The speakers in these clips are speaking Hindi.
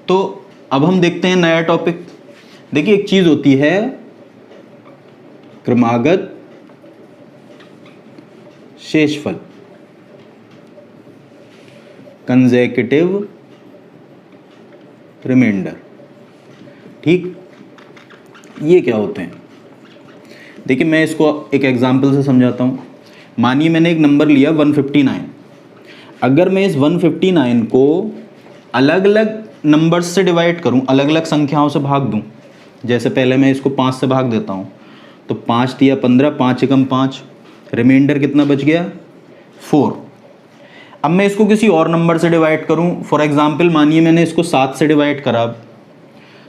तो अब हम देखते हैं नया टॉपिक। देखिए एक चीज होती है क्रमागत शेषफल, कंसेक्यूटिव रिमाइंडर। ठीक, ये क्या होते हैं? देखिए मैं इसको एक एग्जांपल से समझाता हूँ। मानिए मैंने एक नंबर लिया 159। अगर मैं इस 159 को अलग अलग नंबर्स से डिवाइड करूँ, अलग अलग संख्याओं से भाग दूँ, जैसे पहले मैं इसको 5 से भाग देता हूँ, तो 5 तिया 15, 5 एकम 5, रिमाइंडर कितना बच गया? 4। अब मैं इसको किसी और नंबर से डिवाइड करूँ, फॉर एग्जाम्पल मानिए मैंने इसको 7 से डिवाइड करा,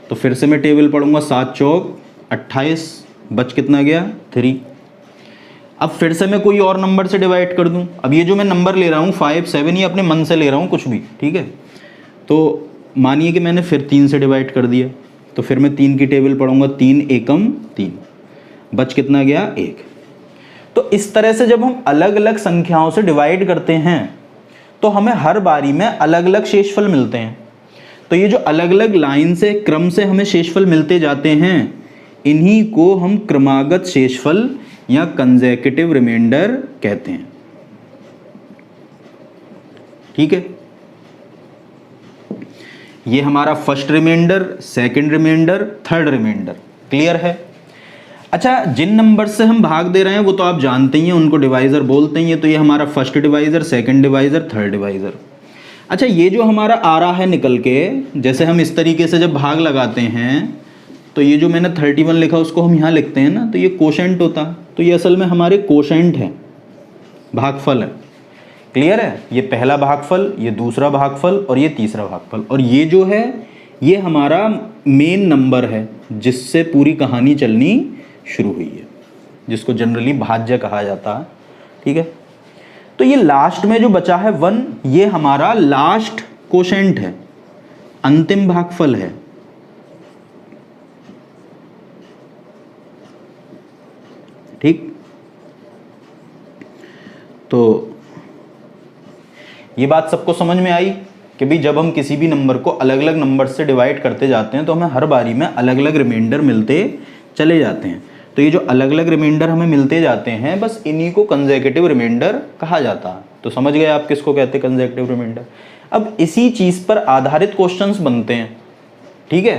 तो फिर से मैं टेबल पढ़ूंगा, 7 चौक 28, बच कितना गया? 3। अब फिर से मैं कोई और नंबर से डिवाइड कर दूं। अब ये जो मैं नंबर ले रहा हूँ 5, 7, ये अपने मन से ले रहा हूँ कुछ भी, ठीक है। तो मानिए कि मैंने फिर 3 से डिवाइड कर दिया, तो फिर मैं 3 की टेबल पढ़ूंगा, 3 एकम 3, बच कितना गया? 1। तो इस तरह से जब हम अलग अलग संख्याओं से डिवाइड करते हैं तो हमें हर बारी में अलग अलग शेषफल मिलते हैं। तो ये जो अलग अलग लाइन से, क्रम से हमें शेषफल मिलते जाते हैं, इन्हीं को हम क्रमागत शेषफल या कंसेक्यूटिव रिमाइंडर कहते हैं। ठीक है, ये हमारा first reminder, second reminder, third reminder. Clear है? अच्छा, जिन नंबर से हम भाग दे रहे हैं वो तो आप जानते ही हैं, उनको डिवाइजर बोलते हैं। तो ये हमारा first divisor, second divisor, third divisor. अच्छा, ये जो हमारा आ रहा है निकल के, जैसे हम इस तरीके से जब भाग लगाते हैं, तो ये जो मैंने 31 लिखा उसको हम यहाँ लिखते हैं ना, तो ये कोशेंट होता, तो ये असल में हमारे कोशेंट है, भागफल है। क्लियर है? ये पहला भागफल, ये दूसरा भागफल और ये तीसरा भागफल, और ये जो है ये हमारा मेन नंबर है जिससे पूरी कहानी चलनी शुरू हुई है, जिसको जनरली भाज्य कहा जाता है। ठीक है, तो ये लास्ट में जो बचा है 1, ये हमारा लास्ट कोशेंट है, अंतिम भागफल है। ठीक, तो ये बात सबको समझ में आई कि भाई जब हम किसी भी नंबर को अलग अलग नंबर से डिवाइड करते जाते हैं तो हमें हर बारी में अलग अलग रिमाइंडर मिलते चले जाते हैं। तो ये जो अलग अलग रिमाइंडर हमें मिलते जाते हैं, बस इन्हीं को कंसेक्यूटिव रिमाइंडर कहा जाता है। तो समझ गए आप किसको कहते हैं कंसेक्यूटिव रिमाइंडर। अब इसी चीज़ पर आधारित क्वेश्चंस बनते हैं। ठीक है,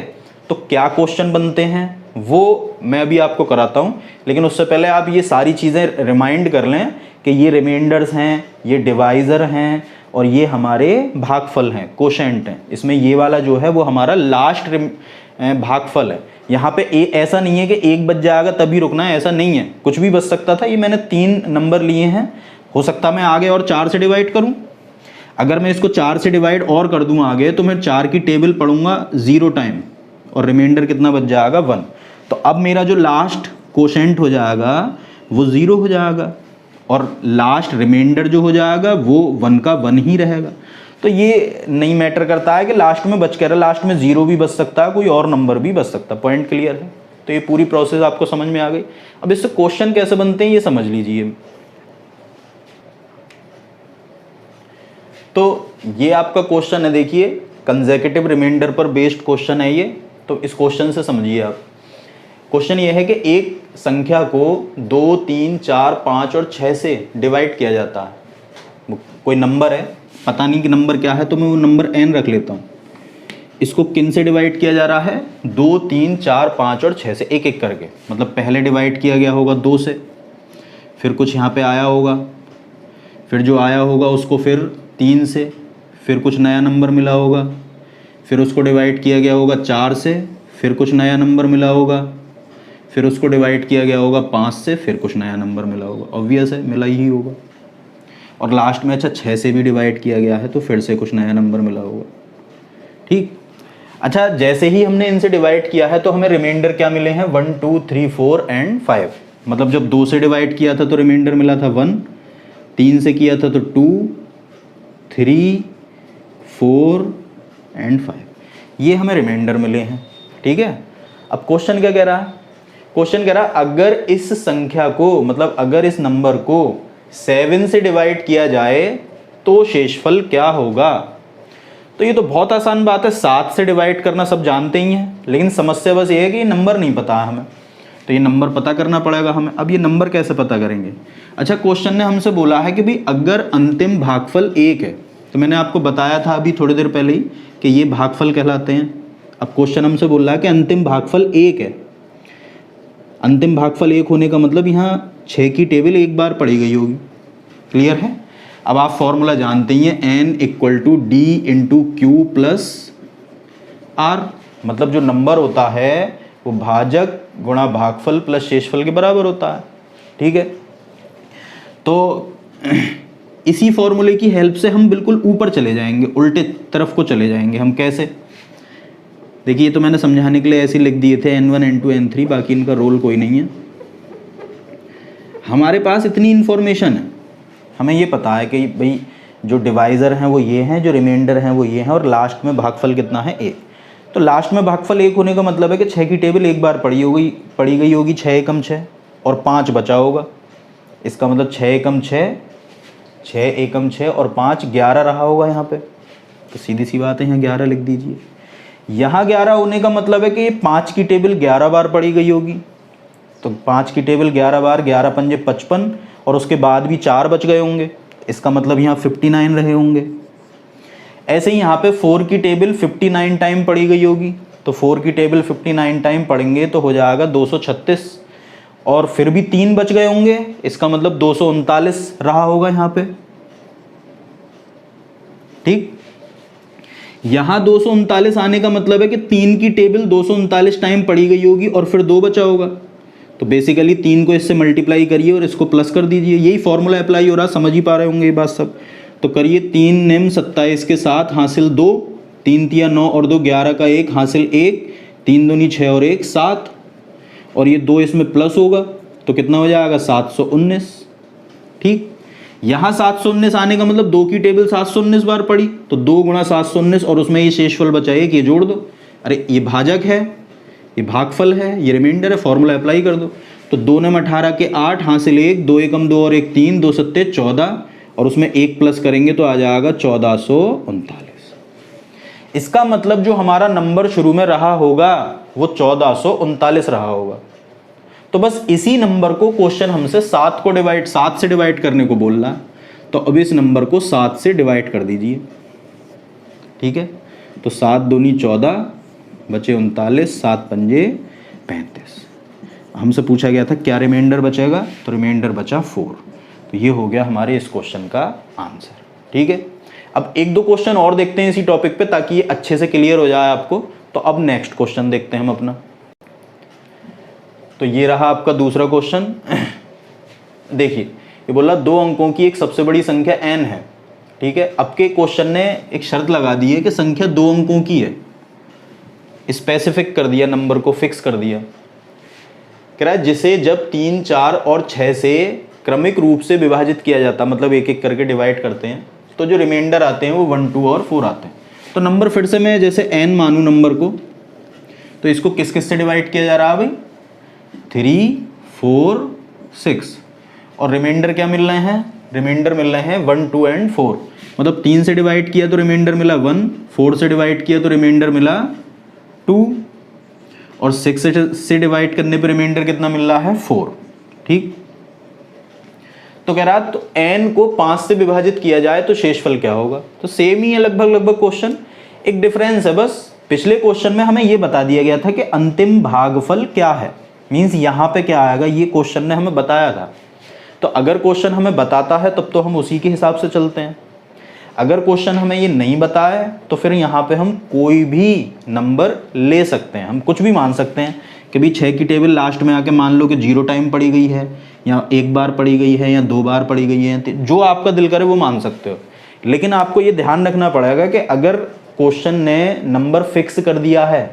तो क्या क्वेश्चन बनते हैं वो मैं अभी आपको कराता हूँ, लेकिन उससे पहले आप ये सारी चीज़ें रिमाइंड कर लें कि ये रिमाइंडर्स हैं, ये डिवाइज़र हैं और ये हमारे भागफल हैं, कोशेंट हैं। इसमें ये वाला जो है वो हमारा लास्ट भागफल है। यहाँ पे ऐसा नहीं है कि 1 बच जाएगा तभी रुकना है, ऐसा नहीं है, कुछ भी बच सकता था। ये मैंने 3 नंबर लिए हैं, हो सकता मैं आगे और 4 से डिवाइड करूँ। अगर मैं इसको 4 से डिवाइड और कर दूँ आगे, तो मैं 4 की टेबल पढ़ूंगा 0 टाइम और रिमाइंडर कितना बच जाएगा? 1। तो अब मेरा जो लास्ट कोशेंट हो जाएगा वो 0 हो जाएगा और लास्ट रिमाइंडर जो हो जाएगा वो 1 का 1 ही रहेगा। तो ये नहीं मैटर करता है कि लास्ट में बच क्या रहा, लास्ट में 0 भी बच सकता है, कोई और नंबर भी बच सकता है। पॉइंट क्लियर है? तो ये पूरी प्रोसेस आपको समझ में आ गई। अब इससे क्वेश्चन कैसे बनते हैं ये समझ लीजिए। तो ये आपका क्वेश्चन है, देखिए कंसेक्यूटिव रिमाइंडर पर बेस्ड क्वेश्चन है ये। तो इस क्वेश्चन से समझिए आप। क्वेश्चन ये है कि एक संख्या को 2, 3, 4, 5 और 6 से डिवाइड किया जाता है। कोई नंबर है, पता नहीं कि नंबर क्या है, तो मैं वो नंबर n रख लेता हूँ। इसको किन से डिवाइड किया जा रहा है? 2, 3, 4, 5 और 6 से, एक एक करके। मतलब पहले डिवाइड किया गया होगा 2 से, फिर कुछ यहाँ पे आया होगा, फिर जो आया होगा उसको फिर 3 से, फिर कुछ नया नंबर मिला होगा, फिर उसको डिवाइड किया गया होगा 4 से, फिर कुछ नया नंबर मिला होगा, फिर उसको डिवाइड किया गया होगा 5 से, फिर कुछ नया नंबर मिला होगा। ऑब्वियस है, मिला ही होगा। और लास्ट में अच्छा 6 से भी डिवाइड किया गया है तो फिर से कुछ नया नंबर मिला होगा। ठीक, अच्छा जैसे ही हमने इनसे डिवाइड किया है तो हमें रिमाइंडर क्या मिले हैं? 1, 2, 3, 4 एंड 5। मतलब जब 2 से डिवाइड किया था तो रिमाइंडर मिला था 1, 3 से किया था तो 2, 3, 4 एंड 5, ये हमें रिमाइंडर मिले हैं। ठीक है, अब क्वेश्चन क्या कह रहा है? क्वेश्चन कह रहा है अगर इस संख्या को, मतलब अगर इस नंबर को 7 से डिवाइड किया जाए तो शेषफल क्या होगा? तो ये तो बहुत आसान बात है, 7 से डिवाइड करना सब जानते ही हैं, लेकिन समस्या बस ये है कि ये नंबर नहीं पता है हमें, तो ये नंबर पता करना पड़ेगा हमें। अब ये नंबर कैसे पता करेंगे? अच्छा, क्वेश्चन ने हमसे बोला है कि भाई अगर अंतिम भागफल 1 है, तो मैंने आपको बताया था अभी थोड़ी देर पहले ही कि ये भागफल कहलाते हैं। अब क्वेश्चन हमसे बोल रहा है कि अंतिम भागफल 1 है। अंतिम भागफल 1 होने का मतलब यहाँ 6 की टेबल एक बार पढ़ी गई होगी। क्लियर है? अब आप फॉर्मूला जानते ही हैं, n = d × q + r, मतलब जो नंबर होता है वो भाजक गुणा भागफल प्लस शेषफल के बराबर होता है। ठीक है, तो इसी फॉर्मूले की हेल्प से हम बिल्कुल ऊपर चले जाएंगे, उल्टे तरफ को चले जाएंगे। हम कैसे? देखिए, तो मैंने समझाने के लिए ऐसे लिख दिए थे n1 n2 n3, बाकी इनका रोल कोई नहीं है। हमारे पास इतनी इन्फॉर्मेशन है, हमें ये पता है कि भाई जो डिवाइज़र हैं वो ये हैं, जो रिमाइंडर हैं वो ये हैं, और लास्ट में भागफल कितना है? 1। तो लास्ट में भागफल 1 होने का मतलब है कि 6 की टेबल एक बार पढ़ी गई होगी, 6 एकम 6 और 5 बचा होगा। इसका मतलब 6 एकम 6, 6 एकम 6 और 5 11 रहा होगा यहाँ पे। तो सीधी सी बात है, यहाँ 11 लिख दीजिए। यहाँ 11 होने का मतलब है कि 5 की टेबल 11 बार पढ़ी गई होगी, तो 5 की टेबल 11 बार, 11 पंजे 55, और उसके बाद भी 4 बच गए होंगे, इसका मतलब यहाँ 59 रहे होंगे। ऐसे ही यहाँ पे 4 की टेबल 59 टाइम पढ़ी गई होगी, तो 4 की टेबल 59 टाइम पढ़ेंगे तो हो जाएगा 236, और फिर भी 3 बच गए होंगे, इसका मतलब 239 रहा होगा यहाँ पे। ठीक, यहाँ 239 आने का मतलब है कि 3 की टेबल 239 टाइम पढ़ी गई होगी और फिर 2 बचा होगा। तो बेसिकली 3 को इससे मल्टीप्लाई करिए और इसको प्लस कर दीजिए। यही फॉर्मूला अप्लाई हो रहा, समझ ही पा रहे होंगे ये बात सब। तो करिए 3 निम 27 के 7 हासिल 2, 3 तिया 9 और 2 11 का 1 हासिल 1, 3 दूनी 6 और 1 7, और ये 2 इसमें प्लस होगा तो कितना हो जाएगा? 719। ठीक, यहाँ 719 आने का मतलब 2 की टेबल 719 बार पढ़ी, तो 2 × 719 और उसमें ये शेषफल बचा 1, ये जोड़ दो। अरे ये भाजक है, ये भागफल है, ये रिमाइंडर है, फॉर्मूला अप्लाई कर दो। तो 2 × 18 के 8 हासिल 1, 2 एकम 2 और 1 3, 2 सत्ते 14, और उसमें 1 प्लस करेंगे तो आ जाएगा 1439। इसका मतलब जो हमारा नंबर शुरू में रहा होगा वो 1439 रहा होगा। तो बस इसी नंबर को क्वेश्चन हमसे 7 से डिवाइड करने को बोल रहा है, तो अब इस नंबर को 7 से डिवाइड कर दीजिए। ठीक है, तो 7 दूनी 14 बचे 39, 7 पंजे 35। हमसे पूछा गया था क्या रिमाइंडर बचेगा, तो रिमाइंडर बचा 4। तो ये हो गया हमारे इस क्वेश्चन का आंसर। ठीक है, अब 1-2 क्वेश्चन और देखते हैं इसी टॉपिक पे, ताकि ये अच्छे से क्लियर हो जाए आपको। तो अब नेक्स्ट क्वेश्चन देखते हैं हम अपना। तो ये रहा आपका दूसरा क्वेश्चन। देखिए, ये बोला 2 अंकों की एक सबसे बड़ी संख्या n है। ठीक है, अब के क्वेश्चन ने एक शर्त लगा दी है कि संख्या 2 अंकों की है, स्पेसिफिक कर दिया, नंबर को फिक्स कर दिया। कह रहा है जिसे जब 3, 4 और 6 से क्रमिक रूप से विभाजित किया जाता, मतलब एक एक करके डिवाइड करते हैं, तो जो रिमाइंडर आते हैं वो 1, 2 और 4 आते हैं। तो नंबर फिर से मैं जैसे n मानूं नंबर को, तो इसको किस किस से डिवाइड किया जा रहा है भाई? 3, 4, 6, और रिमाइंडर क्या मिल रहे हैं? रिमाइंडर मिल रहे हैं 1, 2 एंड 4। मतलब 3 से डिवाइड किया तो रिमाइंडर मिला 1, 4 से डिवाइड किया तो रिमाइंडर मिला 2, और 6 से डिवाइड करने पर रिमाइंडर कितना मिल रहा है? 4। ठीक, तो कह रहा तो n को 5 से विभाजित किया जाए तो शेषफल क्या होगा? तो सेम ही है लगभग क्वेश्चन, एक डिफरेंस है बस। पिछले क्वेश्चन में हमें ये बता दिया गया था कि अंतिम भागफल क्या है, मीन्स यहाँ पे क्या आएगा, ये क्वेश्चन ने हमें बताया था। तो अगर क्वेश्चन हमें बताता है तब तो हम उसी के हिसाब से चलते हैं। अगर क्वेश्चन हमें ये नहीं बताए तो फिर यहाँ पे हम कोई भी नंबर ले सकते हैं, हम कुछ भी मान सकते हैं कि भाई 6 की टेबल लास्ट में आके मान लो कि 0 टाइम पड़ी गई है, या 1 बार पड़ी गई है, या 2 बार पड़ी गई है, जो आपका दिल करे वो मान सकते हो। लेकिन आपको ये ध्यान रखना पड़ेगा कि अगर क्वेश्चन ने नंबर फिक्स कर दिया है,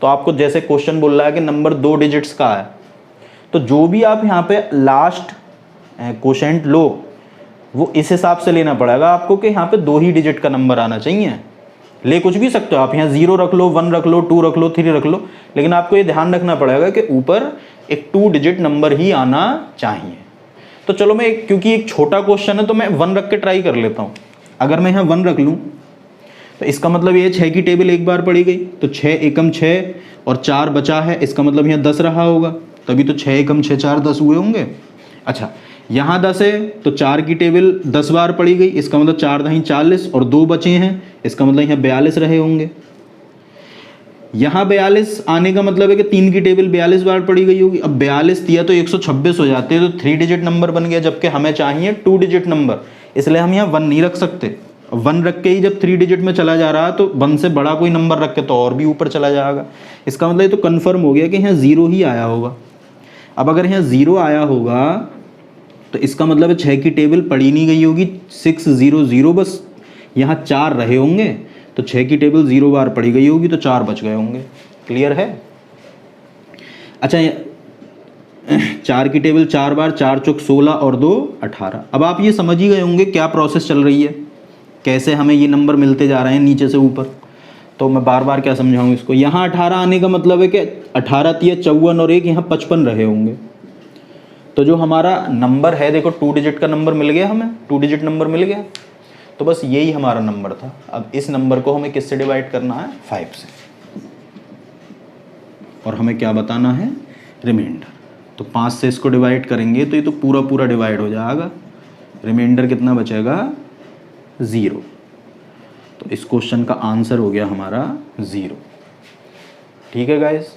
तो आपको जैसे क्वेश्चन बोल रहा है कि नंबर 2 डिजिट्स का है, तो जो भी आप यहाँ पे लास्ट क्वोशेंट लो वो इस हिसाब से लेना पड़ेगा आपको कि यहाँ पे 2 ही डिजिट का नंबर आना चाहिए। ले कुछ भी सकते हो आप, यहाँ 0 रख लो, 1 रख लो, 2 रख लो, 3 रख लो, लेकिन आपको ये ध्यान रखना पड़ेगा कि ऊपर एक 2 डिजिट नंबर ही आना चाहिए। तो चलो क्योंकि एक छोटा क्वेश्चन है तो मैं 1 रख के ट्राई कर लेता हूँ। अगर मैं यहाँ 1 रख लूँ तो इसका मतलब ये 6 की टेबल एक बार पढ़ी गई, तो 6 एकम 6 और 4 बचा है, इसका मतलब यहाँ 10 रहा होगा, तभी तो 6 एकम 6 4 10 हुए होंगे। अच्छा, यहाँ 10 है तो 4 की टेबल 10 बार पढ़ी गई, इसका मतलब 4 दही 40 और 2 बचे हैं, इसका मतलब यहाँ 42 रहे होंगे। यहाँ 42 आने का मतलब है कि 3 की टेबल 42 बार पढ़ी गई होगी। अब 42 दिया तो 126 हो जाते हैं, तो 3 डिजिट नंबर बन गया, जबकि हमें चाहिए 2 डिजिट नंबर, इसलिए हम यहाँ 1 नहीं रख सकते। 1 रख के ही जब 3 डिजिट में चला जा रहा है तो 1 से बड़ा कोई नंबर रख के तो और भी ऊपर चला जाएगा। इसका मतलब ये तो कन्फर्म हो गया कि यहाँ 0 ही आया होगा। अब अगर यहाँ 0 आया होगा तो इसका मतलब 6 की टेबल पढ़ी नहीं गई होगी, 600, बस यहाँ 4 रहे होंगे, तो 6 की टेबल 0 बार पढ़ी गई होगी तो 4 बच गए होंगे। क्लियर है? अच्छा, 4 की टेबल 4 बार, 4 चौक 16 और 2 18। अब आप ये समझ ही गए होंगे क्या प्रोसेस चल रही है, कैसे हमें ये नंबर मिलते जा रहे हैं नीचे से ऊपर। तो मैं बार बार क्या समझाऊँ इसको। यहाँ 18 आने का मतलब है कि 18 तिया 54 और 1 यहाँ 55 रहे होंगे। तो जो हमारा नंबर है, देखो 2 डिजिट का नंबर मिल गया हमें, 2 डिजिट नंबर मिल गया, तो बस यही हमारा नंबर था। अब इस नंबर को हमें किससे डिवाइड करना है? 5 से, और हमें क्या बताना है? रिमाइंडर। तो 5 से इसको डिवाइड करेंगे तो ये तो पूरा पूरा डिवाइड हो जाएगा, रिमाइंडर कितना बचेगा? 0। तो इस क्वेश्चन का आंसर हो गया हमारा 0। ठीक है गाइस,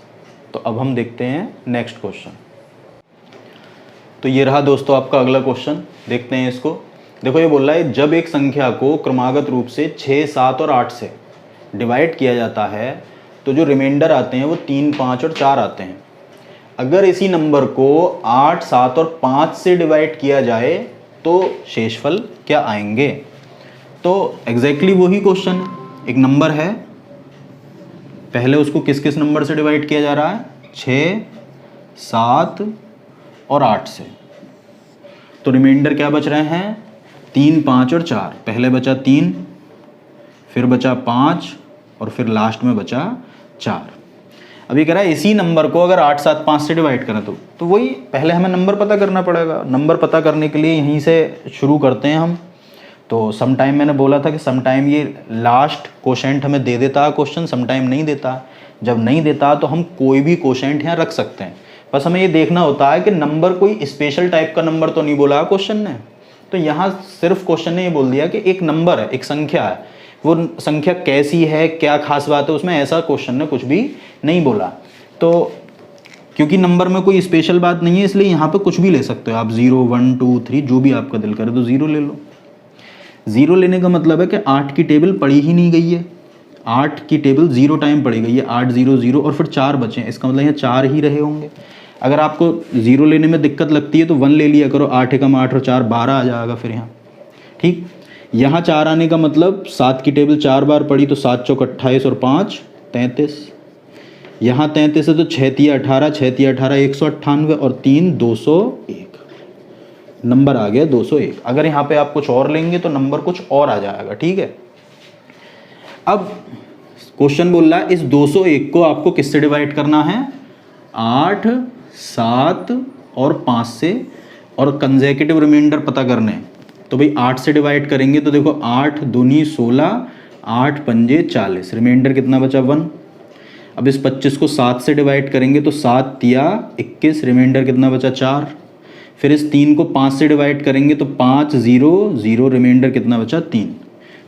तो अब हम देखते हैं नेक्स्ट क्वेश्चन। तो ये रहा दोस्तों आपका अगला क्वेश्चन, देखते हैं इसको। देखो ये बोल रहा है जब एक संख्या को क्रमागत रूप से 6, 7 और 8 से डिवाइड किया जाता है तो जो रिमाइंडर आते हैं वो 3, 5 और 4 आते हैं। अगर इसी नंबर को 8, 7 और 5 से डिवाइड किया जाए तो शेषफल क्या आएंगे? तो एग्जैक्टली वही क्वेश्चन है, एक नंबर है, पहले उसको किस किस नंबर से डिवाइड किया जा रहा है? 6, 7 और 8 से। तो रिमाइंडर क्या बच रहे हैं? 3, 5 और 4। पहले बचा 3, फिर बचा 5 और फिर लास्ट में बचा 4। अब ये कह रहा है इसी नंबर को अगर 8, 7, 5 से डिवाइड करें तो वही पहले हमें नंबर पता करना पड़ेगा। नंबर पता करने के लिए यहीं से शुरू करते हैं हम। तो सम टाइम मैंने बोला था कि सम टाइम ये लास्ट कोशेंट हमें दे देता है क्वेश्चन, सम टाइम नहीं देता। जब नहीं देता तो हम कोई भी कोशेंट यहाँ रख सकते हैं, बस हमें ये देखना होता है कि नंबर कोई स्पेशल टाइप का नंबर तो नहीं बोला है क्वेश्चन ने। तो यहाँ सिर्फ क्वेश्चन ने ये बोल दिया कि एक नंबर है, एक संख्या है, वो संख्या कैसी है, क्या खास बात है उसमें, ऐसा क्वेश्चन ने कुछ भी नहीं बोला। तो क्योंकि नंबर में कोई स्पेशल बात नहीं है इसलिए यहाँ पे कुछ भी ले सकते हो आप, 0, 1, 2, 3 जो भी आपका दिल करे तो 0 ले लो। 0 लेने का मतलब है कि 8 की टेबल पढ़ी ही नहीं गई है, 8 की टेबल 0 टाइम पढ़ी गई है, 8, 0, 0 और फिर 4 बचे हैं, इसका मतलब यहाँ 4 ही रहे होंगे। अगर आपको 0 लेने में दिक्कत लगती है तो 1 ले लिया करो, 8 एकम 8 और 4 12 आ जाएगा फिर यहाँ। ठीक, यहाँ 4 आने का मतलब 7 की टेबल 4 बार पढ़ी तो 7 चौक 28 और 5 33। यहाँ 33 है तो 6 तिया 18, 6 तिया 18 198 और 3 201, नंबर आ गया 201। अगर यहाँ पे आप कुछ और लेंगे तो नंबर कुछ और आ जाएगा। ठीक है, अब क्वेश्चन बोल रहा है इस 201 को आपको किससे डिवाइड करना है? 8, 7 और 5 से, और कंसेक्यूटिव रिमाइंडर पता करने हैं। तो भाई 8 से डिवाइड करेंगे तो देखो 8 दूनी 16, 8 पंजे 40, रिमाइंडर कितना बचा? 1। अब इस 25 को 7 से डिवाइड करेंगे तो 7 तिया 21, रिमाइंडर कितना बचा? 4। फिर इस 3 को 5 से डिवाइड करेंगे तो 5, 0, 0, रिमाइंडर कितना बचा? 3।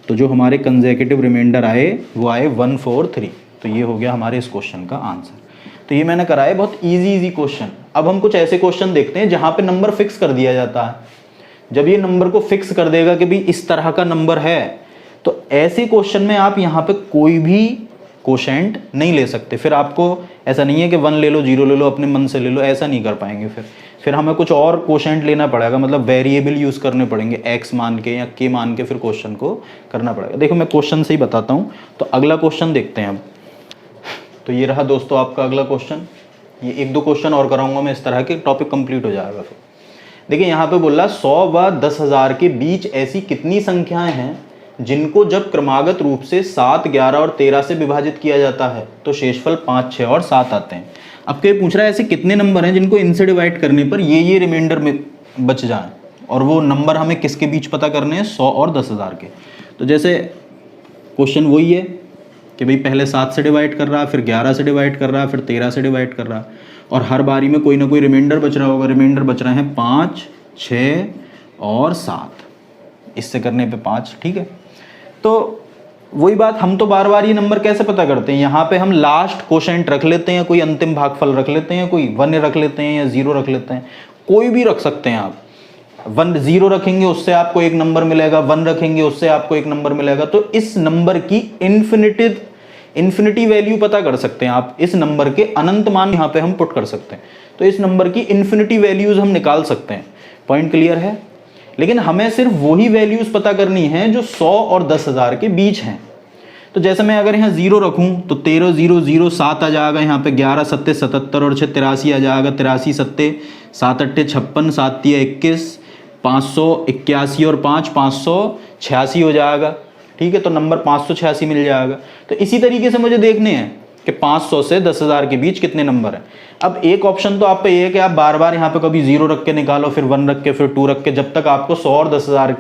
तो जो हमारे कंसेक्यूटिव रिमाइंडर आए वो आए 1, 4, 3। तो ये हो गया हमारे इस क्वेश्चन का आंसर। तो ये मैंने कराया बहुत इजी क्वेश्चन। अब हम कुछ ऐसे क्वेश्चन देखते हैं जहाँ पे नंबर फिक्स कर दिया जाता है। जब ये नंबर को फिक्स कर देगा कि भाई इस तरह का नंबर है, तो ऐसे क्वेश्चन में आप यहाँ पे कोई भी कोशेंट नहीं ले सकते। फिर आपको ऐसा नहीं है कि 1 ले लो, 0 ले लो, अपने मन से ले लो, ऐसा नहीं कर पाएंगे। फिर हमें कुछ और कोशेंट लेना पड़ेगा, मतलब वेरिएबल यूज़ करने पड़ेंगे, x मान के या k मान के फिर क्वेश्चन को करना पड़ेगा। देखो मैं क्वेश्चन से ही बताता हूँ। तो अगला क्वेश्चन देखते हैं अब। तो ये रहा दोस्तों आपका अगला क्वेश्चन। ये 1-2 क्वेश्चन और कराऊंगा मैं इस तरह के, टॉपिक कंप्लीट हो जाएगा। फिर देखिए यहाँ पे बोल रहा 100 व 10,000 के बीच ऐसी कितनी संख्याएं हैं जिनको जब क्रमागत रूप से 7, 11 और 13 से विभाजित किया जाता है तो शेषफल 5, 6 और 7 आते हैं। अब क्या पूछ रहा है ऐसे कितने नंबर हैं जिनको इनसे डिवाइड करने पर ये रिमाइंडर में बच जाए, और वो नंबर हमें किसके बीच पता करने हैं? 100 और 10,000 के। तो जैसे क्वेश्चन वही है कि भाई पहले 7 से डिवाइड कर रहा, फिर 11 से डिवाइड कर रहा, फिर 13 से डिवाइड कर रहा, और हर बारी में कोई ना कोई रिमाइंडर बच रहा होगा। रिमाइंडर बच रहे हैं 5, 6 और 7, इससे करने पे 5, ठीक है। तो वही बात, हम तो बार बार ये नंबर कैसे पता करते हैं, यहाँ पे हम लास्ट कोशेंट रख लेते हैं, कोई अंतिम भागफल रख लेते हैं, कोई 1 रख लेते हैं या 0 रख लेते हैं, कोई भी रख सकते हैं आप। 1 0 रखेंगे उससे आपको एक नंबर मिलेगा, 1 रखेंगे उससे आपको एक नंबर मिलेगा। तो इस नंबर की इन्फिनिटी वैल्यू पता कर सकते हैं आप, इस नंबर के अनंत मान यहाँ पे हम पुट कर सकते हैं, तो इस नंबर की इन्फिनिटी वैल्यूज हम निकाल सकते हैं। पॉइंट क्लियर है? लेकिन हमें सिर्फ वही वैल्यूज पता करनी है जो 100 और 10,000 के बीच हैं। तो जैसे मैं अगर यहाँ 0 रखूँ तो 13 0 0 7 आ जाएगा, यहाँ पे 11 7 77 और 6 83 आ जाएगा, 83 7 7 8 56 7 3 21, 581 और 5 586 हो जाएगा, ठीक है। तो नंबर 586 मिल जाएगा। तो इसी तरीके से मुझे देखने हैं कि 500 से 10,000 के बीच कितने नंबर हैं। अब एक ऑप्शन तो आप पे ये है कि आप बार बार यहाँ पे कभी 0 रख के निकालो, फिर 1 रख के, फिर 2 रख के, जब तक आपको 100 और 10,000,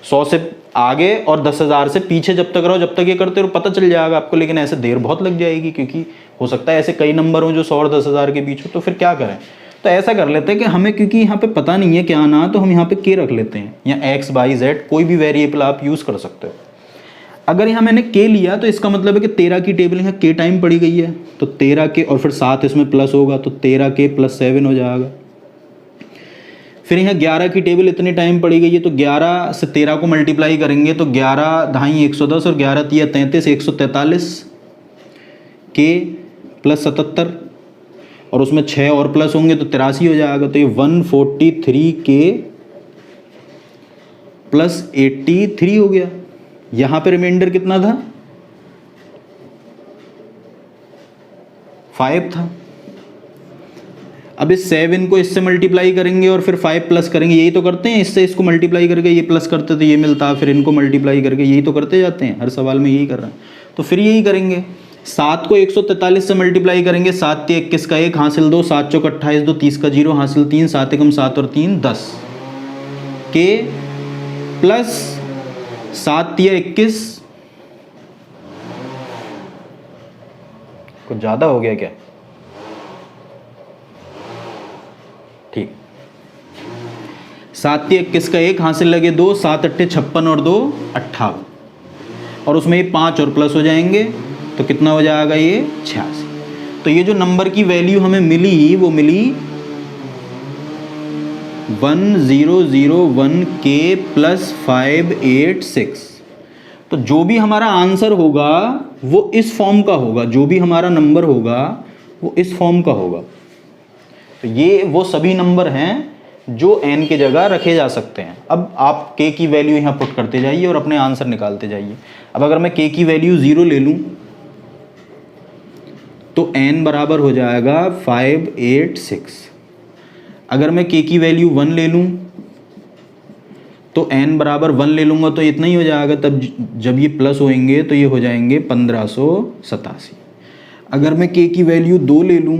100 से आगे और 10,000 से पीछे जब तक रहो, जब तक ये करते रहो पता चल जाएगा आपको। लेकिन ऐसे देर बहुत लग जाएगी, क्योंकि हो सकता है ऐसे कई नंबर हो जो 100 और 10,000 के बीच हो। तो फिर क्या करें? तो ऐसा कर लेते हैं कि हमें, क्योंकि यहाँ पे पता नहीं है क्या आना, तो हम यहाँ पे k रख लेते हैं, या x y z कोई भी वेरिएबल आप यूज़ कर सकते हो। अगर यहाँ मैंने k लिया तो इसका मतलब है कि 13 की टेबल यहाँ k टाइम पड़ी गई है, तो 13 के और फिर 7 इसमें प्लस होगा, तो 13k + 7 हो जाएगा। फिर यहाँ 11 की टेबल इतनी टाइम पड़ी गई है, तो 11 से 13 को मल्टीप्लाई करेंगे तो 11 ढाई 110 और 11 तिया 33, 143 k + 77, और उसमें 6 और प्लस होंगे तो 83 हो जाएगा। तो ये 143k + 83 हो गया। यहाँ पे रिमाइंडर कितना था? 5 था। अब इस 7 को इससे मल्टीप्लाई करेंगे और फिर 5 प्लस करेंगे, यही तो करते हैं। इससे इसको मल्टीप्लाई करके ये प्लस करते तो ये मिलता, फिर इनको मल्टीप्लाई करके, यही तो करते जाते हैं, हर सवाल में यही कर रहे हैं। तो फिर यही करेंगे, 7 को 143 से मल्टीप्लाई करेंगे, 7 × 21 का 1 हासिल 2, 7 × 28 2, 30 का 0 हासिल 3, 7 × 7 और 3 10 k + 7 × 21, कुछ ज़्यादा हो गया क्या? ठीक, 7 × 21 का 1 हासिल लगे 2, 7 8 56 और 2 58, और उसमें ये 5 और प्लस हो जाएंगे, तो कितना हो जाएगा ये 86। तो ये जो नंबर की वैल्यू हमें मिली वो मिली 1001k + 586। तो जो भी हमारा आंसर होगा वो इस फॉर्म का होगा, जो भी हमारा नंबर होगा वो इस फॉर्म का होगा। तो ये वो सभी नंबर हैं जो n की जगह रखे जा सकते हैं। अब आप k की वैल्यू यहाँ पुट करते जाइए और अपने आंसर निकालते जाइए। अब अगर मैं k की वैल्यू 0 ले लूँ तो n बराबर हो जाएगा 586। अगर मैं k की वैल्यू 1 ले लूँ तो n बराबर 1 ले लूँगा तो इतना ही हो जाएगा। तब जब ये प्लस होएंगे तो ये हो जाएंगे 1587। अगर मैं k की वैल्यू 2 ले लूँ,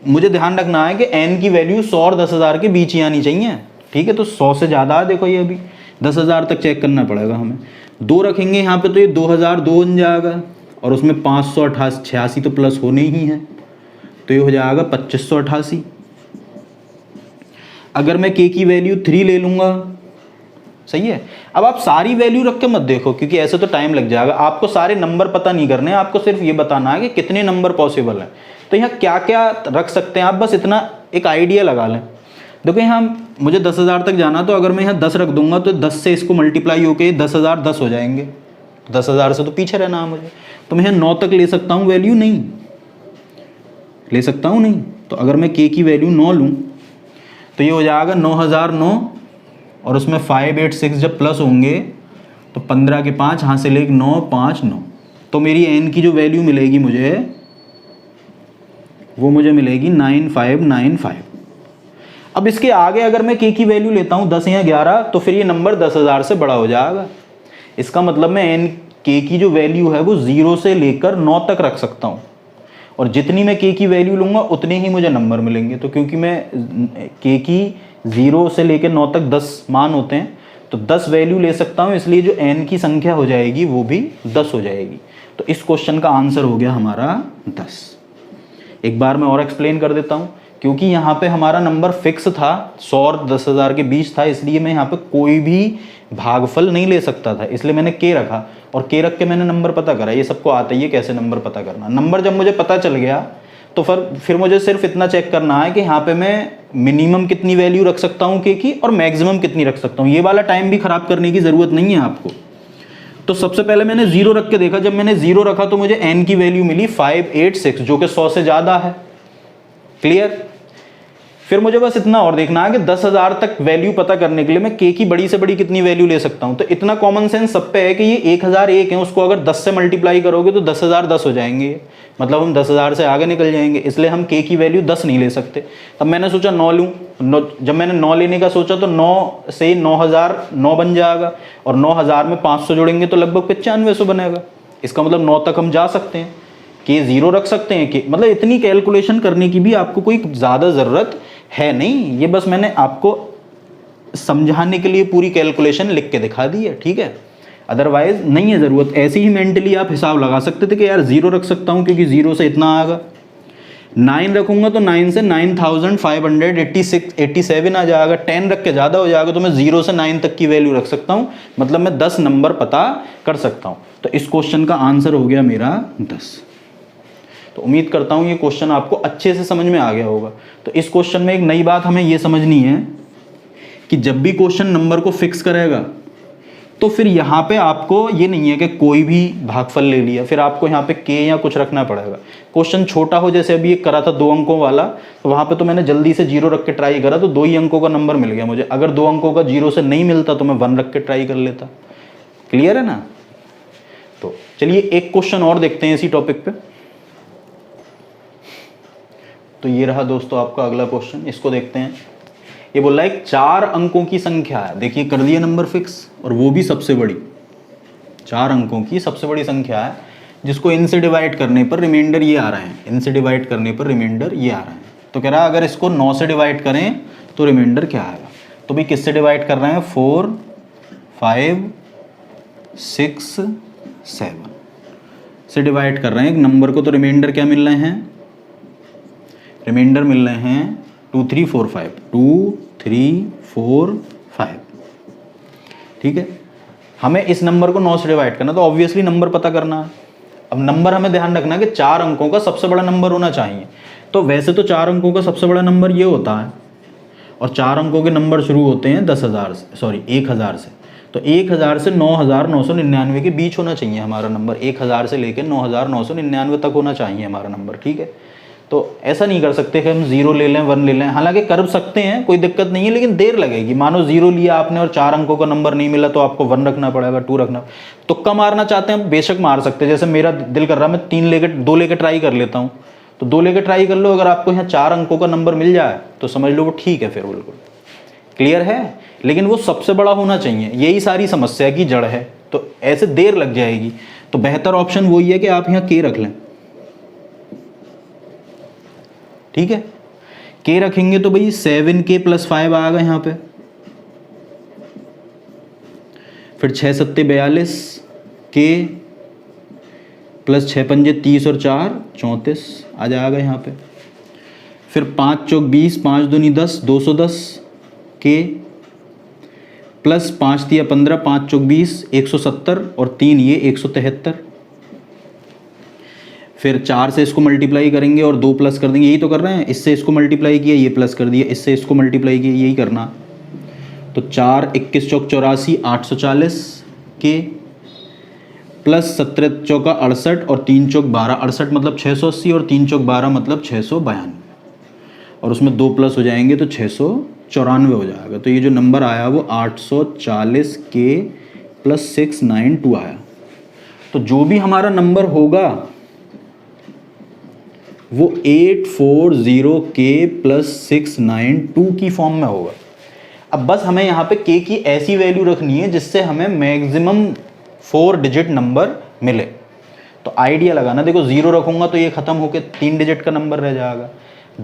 मुझे ध्यान रखना है कि n की वैल्यू 100 और 10,000 के बीच ही आनी चाहिए, ठीक है। तो 100 से ज़्यादा है, देखो ये अभी 10,000 तक चेक करना पड़ेगा हमें। 2 रखेंगे यहाँ पे तो ये 2002 बन जाएगा, और उसमें 586 तो प्लस होने ही है, तो ये हो जाएगा 2588। अगर मैं k की वैल्यू 3 ले लूँगा, सही है। अब आप सारी वैल्यू रख के मत देखो, क्योंकि ऐसे तो टाइम लग जाएगा। आपको सारे नंबर पता नहीं करने हैं, आपको सिर्फ ये बताना है कि कितने नंबर पॉसिबल है। तो यहाँ क्या क्या रख सकते हैं आप, बस इतना एक आइडिया लगा लें। देखो यहाँ मुझे 10,000 तक जाना, तो अगर मैं यहाँ 10 रख दूंगा तो 10 से इसको मल्टीप्लाई होके 10,010 हो जाएंगे। 10,000 से तो पीछे रहना है मुझे, तो मैं यहाँ 9 तक ले सकता हूँ वैल्यू, नहीं ले सकता हूँ नहीं। तो अगर मैं k की वैल्यू 9 लूँ तो ये हो जाएगा 9009, और उसमें 586 जब प्लस होंगे तो 15 के 5 यहाँ से ले 9 5 9, तो मेरी n की जो वैल्यू मिलेगी मुझे वो मुझे मिलेगी 9595। अब इसके आगे अगर मैं k की वैल्यू लेता हूँ 10 या 11, तो फिर ये नंबर 10,000 से बड़ा हो जाएगा। इसका मतलब मैं n k की जो वैल्यू है वो 0 से लेकर 9 तक रख सकता हूँ, और जितनी मैं k की वैल्यू लूँगा उतने ही मुझे नंबर मिलेंगे। तो क्योंकि मैं k की 0 से लेकर 9 तक 10 मान होते हैं, तो 10 वैल्यू ले सकता हूँ, इसलिए जो n की संख्या हो जाएगी वो भी 10 हो जाएगी। तो इस क्वेश्चन का आंसर हो गया हमारा 10। एक बार मैं और एक्सप्लेन कर देता हूँ, क्योंकि यहाँ पे हमारा नंबर फिक्स था 100 और 10,000 के बीच था, इसलिए मैं यहाँ पे कोई भी भागफल नहीं ले सकता था, इसलिए मैंने k रखा और k रख के मैंने नंबर पता करा। ये सबको आता ही है कैसे नंबर पता करना। नंबर जब मुझे पता चल गया तो फिर मुझे सिर्फ इतना चेक करना है कि यहाँ पे मैं मिनिमम कितनी वैल्यू रख सकता हूँ k की और मैक्सिमम कितनी रख सकता हूँ। ये वाला टाइम भी खराब करने की ज़रूरत नहीं है आपको। तो सबसे पहले मैंने 0 रख के देखा, जब मैंने 0 रखा तो मुझे n की वैल्यू मिली 586, जो कि 100 से ज़्यादा है। क्लियर? फिर मुझे बस इतना और देखना है कि 10,000 तक वैल्यू पता करने के लिए मैं k की बड़ी से बड़ी कितनी वैल्यू ले सकता हूं। तो इतना कॉमन सेंस सब पे है कि ये 1001 है, उसको अगर 10 से मल्टीप्लाई करोगे तो 10,010 हो जाएंगे, मतलब हम 10,000 से आगे निकल जाएंगे, इसलिए हम k की वैल्यू 10 नहीं ले सकते। तब मैंने सोचा 9 लूँ। जब मैंने 9 लेने का सोचा तो 9 से 9,009 बन जाएगा और 9,000 में 500 जोड़ेंगे तो लगभग 9500 बनेगा। इसका मतलब 9 तक हम जा सकते हैं, k 0 रख सकते हैं। k मतलब इतनी कैलकुलेशन करने की भी आपको कोई ज़्यादा ज़रूरत है नहीं, ये बस मैंने आपको समझाने के लिए पूरी कैलकुलेशन लिख के दिखा दी है, ठीक है। अदरवाइज नहीं है ज़रूरत। ऐसे ही मेंटली आप हिसाब लगा सकते थे कि यार 0 रख सकता हूँ क्योंकि 0 से इतना आएगा, 9 रखूँगा तो 9 से 9,587 आ जाएगा, 10 रख के ज़्यादा हो जाएगा तो मैं 0 से 9 तक की वैल्यू रख सकता हूँ, मतलब मैं 10 नंबर पता कर सकता हूँ। तो इस क्वेश्चन का आंसर हो गया मेरा 10। तो उम्मीद करता हूँ ये क्वेश्चन आपको अच्छे से समझ में आ गया होगा। तो इस क्वेश्चन में एक नई बात हमें ये समझनी है कि जब भी क्वेश्चन नंबर को फिक्स करेगा तो फिर यहाँ पे आपको ये नहीं है कि कोई भी भागफल ले लिया, फिर आपको यहाँ पे k या कुछ रखना पड़ेगा। क्वेश्चन छोटा हो, जैसे अभी एक करा था 2 अंकों वाला, तो वहाँ पे तो मैंने जल्दी से 0 रख के ट्राई करा तो 2 ही अंकों का नंबर मिल गया मुझे। अगर 2 अंकों का 0 से नहीं मिलता तो मैं 1 रख के ट्राई कर लेता। क्लियर है ना? तो चलिए एक क्वेश्चन और देखते हैं इसी टॉपिक पे। तो ये रहा दोस्तों आपका अगला क्वेश्चन, इसको देखते हैं। ये बोल रहा है 4 अंकों की संख्या है, देखिए कर दिया नंबर फिक्स, और वो भी सबसे बड़ी 4 अंकों की सबसे बड़ी संख्या है, जिसको इन से डिवाइड करने पर रिमाइंडर ये आ रहा है, इन से डिवाइड करने पर रिमाइंडर ये आ रहा है। तो कह रहा है अगर इसको 9 से डिवाइड करें तो रिमाइंडर क्या आएगा। तो भाई किससे डिवाइड कर रहे हैं, 4, 5, 6, 7 से डिवाइड कर रहे हैं एक नंबर को। तो रिमाइंडर क्या मिल रहे हैं, रिमाइंडर मिल रहे हैं 2, 3, 4, 5, 2, 3, 4, 5। ठीक है, हमें इस नंबर को 9 से डिवाइड करना, तो ऑब्वियसली नंबर पता करना है। अब नंबर हमें ध्यान रखना है कि 4 अंकों का सबसे बड़ा नंबर होना चाहिए। तो वैसे तो 4 अंकों का सबसे बड़ा नंबर ये होता है, और 4 अंकों के नंबर शुरू होते हैं 10,000 से, सॉरी 1,000 से। तो 1,000 से 9,999 के बीच होना चाहिए हमारा नंबर, 1,000 से लेकर 9,999 तक होना चाहिए हमारा नंबर। ठीक है, तो ऐसा नहीं कर सकते कि हम 0 ले लें 1 ले लें, हालांकि कर सकते हैं, कोई दिक्कत नहीं है, लेकिन देर लगेगी। मानो 0 लिया आपने और 4 अंकों का नंबर नहीं मिला तो आपको 1 रखना पड़ेगा, 2 रखना। तुक्का मारना चाहते हैं बेशक मार सकते हैं, जैसे मेरा दिल कर रहा है मैं 2 लेकर ट्राई कर लेता हूँ, तो 2 लेकर ट्राई कर लो। अगर आपको यहाँ 4 अंकों का नंबर मिल जाए तो समझ लो वो ठीक है, फिर बिल्कुल क्लियर है। लेकिन वो सबसे बड़ा होना चाहिए, यही सारी समस्या की जड़ है, तो ऐसे देर लग जाएगी। तो बेहतर ऑप्शन वही है कि आप यहाँ k रख लें। ठीक है, k रखेंगे तो भाई 7k + 5 आएगा यहाँ पे, फिर 6 7 42, k + 6 पंजे 30 और 4 34 आ जाएगा यहाँ पे। फिर 5 चौक 20, 5 दूनी 10, 210 k + 5 तिया 15, 5 चौक 20, 170 और 3 ये 173। फिर 4 से इसको मल्टीप्लाई करेंगे और 2 प्लस कर देंगे, यही तो कर रहे हैं। इससे इसको मल्टीप्लाई किया, ये प्लस कर दिया, इससे इसको मल्टीप्लाई किया, यही करना। तो 4 21 चौक 84, 840 के + 17 चौका 68 और 3 चौक 12, 68 मतलब 680 और 3 चौक 12 मतलब 692, और उसमें 2 प्लस हो जाएंगे तो 694 हो जाएगा। तो ये जो नंबर आया वो 840 के + 692 आया। तो जो भी हमारा नंबर होगा वो 840k + 692 की फॉर्म में होगा। अब बस हमें यहाँ पे k की ऐसी वैल्यू रखनी है जिससे हमें मैक्सिमम 4 डिजिट नंबर मिले। तो आइडिया लगाना, देखो 0 रखूंगा तो ये ख़त्म होकर 3 डिजिट का नंबर रह जाएगा।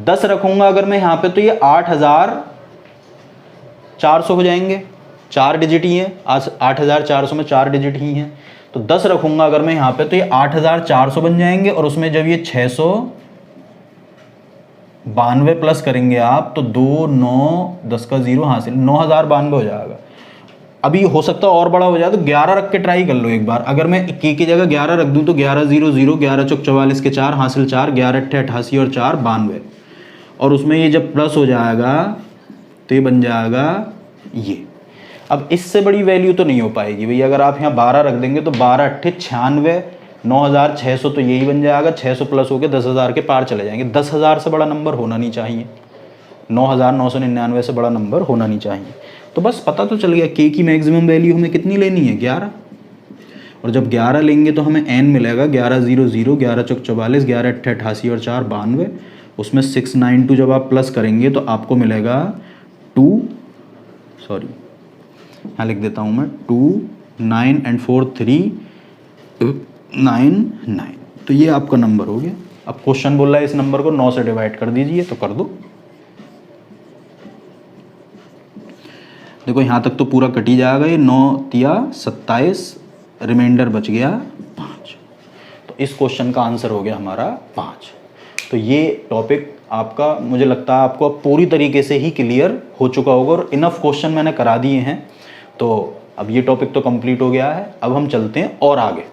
10 रखूंगा अगर मैं यहाँ पे तो ये 8,400 हो जाएंगे। 4 डिजिट ही है, आज 8400 में 4 डिजिट ही हैं, तो 10 रखूंगा अगर मैं यहाँ पे तो ये 8400 बन जाएंगे, और उसमें जब ये 692 प्लस करेंगे आप तो 2 9 10 का 0 हासिल 9092 हो जाएगा। अभी हो सकता है और बड़ा हो जाए तो 11 रख के ट्राई कर लो एक बार। अगर मैं के की जगह 11 रख दूं तो 11 0 0 11 चौक 44 के 4 हासिल 4 11 अट्ठे 88 और 4 92, और उसमें ये जब प्लस हो जाएगा तो ये बन जाएगा ये। अब इससे बड़ी वैल्यू तो नहीं हो पाएगी भैया, अगर आप यहाँ 12 रख देंगे तो 12 अट्ठे 96 9600 तो यही बन जाएगा, 600 प्लस हो के 10,000 के पार चले जाएंगे। 10,000 से बड़ा नंबर होना नहीं चाहिए, 9,999 से बड़ा नंबर होना नहीं चाहिए। तो बस पता तो चल गया के की मैक्सिमम वैल्यू हमें कितनी लेनी है, 11, और जब 11 लेंगे तो हमें n मिलेगा 11 0 0 11 चौक 44 11 अट्ठे 88 और 4 92, उसमें 692 जब आप प्लस करेंगे तो आपको मिलेगा 2, सॉरी यहाँ लिख देता हूँ मैं 2 9 एंड 4 3 9 9, तो ये आपका नंबर हो गया। अब क्वेश्चन बोल रहा है इस नंबर को 9 से डिवाइड कर दीजिए, तो कर दो। देखो यहाँ तक तो पूरा कट ही जाएगा, ये 9 तिया 27, रिमाइंडर बच गया 5, तो इस क्वेश्चन का आंसर हो गया हमारा 5। तो ये टॉपिक आपका मुझे लगता है आपको अब पूरी तरीके से ही क्लियर हो चुका होगा, और इनफ क्वेश्चन मैंने करा दिए हैं। तो अब ये टॉपिक तो कंप्लीट हो गया है, अब हम चलते हैं और आगे।